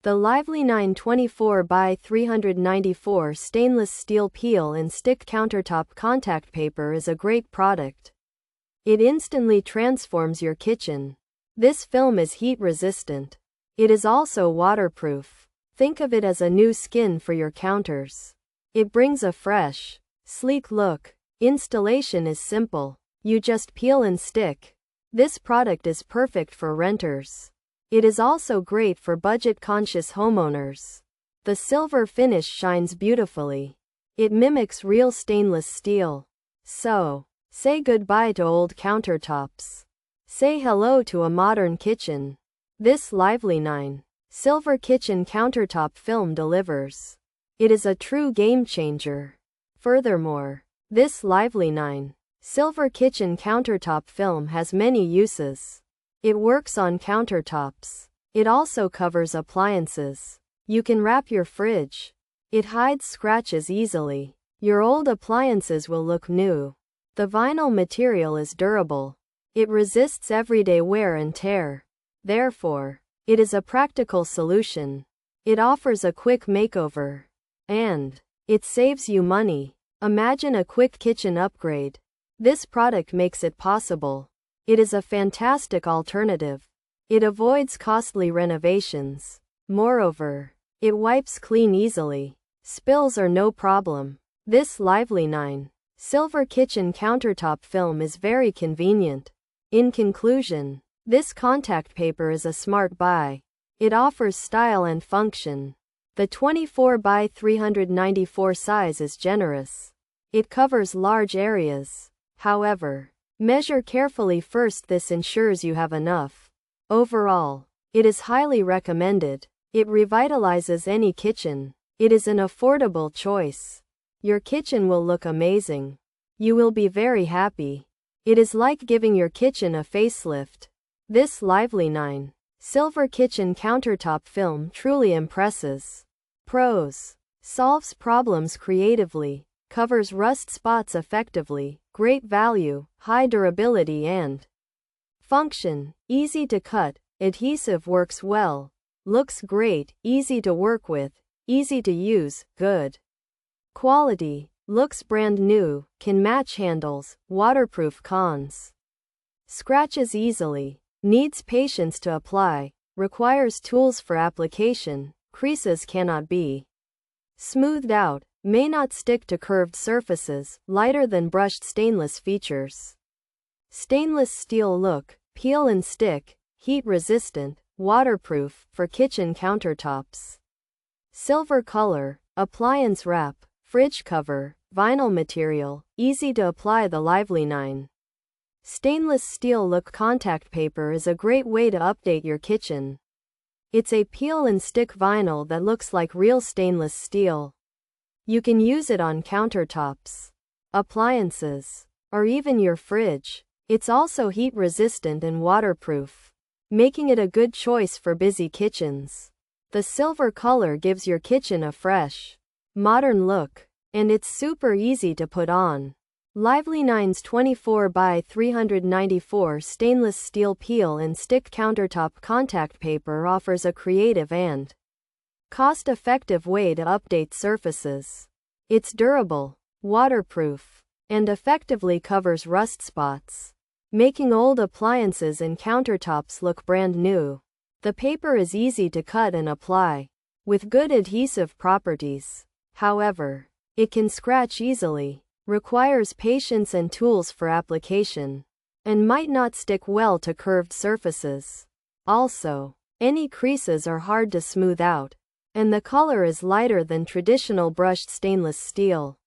The Livelynine 24 by 394 stainless steel peel and stick countertop contact paper is a great product. It instantly transforms your kitchen. This film is heat resistant. It is also waterproof. Think of it as a new skin for your counters. It brings a fresh, sleek look. Installation is simple. You just peel and stick. This product is perfect for renters. It is also great for budget-conscious homeowners. The silver finish shines beautifully. It mimics real stainless steel. So, say goodbye to old countertops. Say hello to a modern kitchen. This Livelynine silver kitchen countertop film delivers. It is a true game changer. Furthermore, this Livelynine silver kitchen countertop film has many uses. It works on countertops. It also covers appliances. You can wrap your fridge. It hides scratches easily. Your old appliances will look new. The vinyl material is durable. It resists everyday wear and tear. Therefore, it is a practical solution. It offers a quick makeover. And it saves you money. Imagine a quick kitchen upgrade. This product makes it possible. It is a fantastic alternative. It avoids costly renovations. Moreover, it wipes clean easily. Spills are no problem. This Livelynine silver kitchen countertop film is very convenient. In conclusion, this contact paper is a smart buy. It offers style and function. The 24 by 394 size is generous. It covers large areas. However, measure carefully first. This ensures you have enough. Overall, it is highly recommended. It revitalizes any kitchen. It is an affordable choice. Your kitchen will look amazing. You will be very happy. It is like giving your kitchen a facelift. This Livelynine silver kitchen countertop film truly impresses. Pros: solves problems creatively, covers rust spots effectively, great value, high durability and function, easy to cut, adhesive works well, looks great, easy to work with, easy to use, good quality, looks brand new, can match handles, waterproof. Cons: scratches easily, needs patience to apply, requires tools for application, creases cannot be smoothed out, may not stick to curved surfaces, lighter than brushed stainless features. Stainless steel look, peel and stick, heat resistant, waterproof, for kitchen countertops. Silver color, appliance wrap, fridge cover, vinyl material, easy to apply. The Livelynine stainless steel look contact paper is a great way to update your kitchen. It's a peel and stick vinyl that looks like real stainless steel. You can use it on countertops, appliances, or even your fridge. It's also heat resistant and waterproof, making it a good choice for busy kitchens. The silver color gives your kitchen a fresh, modern look, and it's super easy to put on. Livelynine's 24 by 394 stainless steel peel and stick countertop contact paper offers a creative and cost-effective way to update surfaces. It's durable, waterproof, and effectively covers rust spots, making old appliances and countertops look brand new. The paper is easy to cut and apply, with good adhesive properties. However, it can scratch easily, requires patience and tools for application, and might not stick well to curved surfaces. Also, any creases are hard to smooth out, and the color is lighter than traditional brushed stainless steel.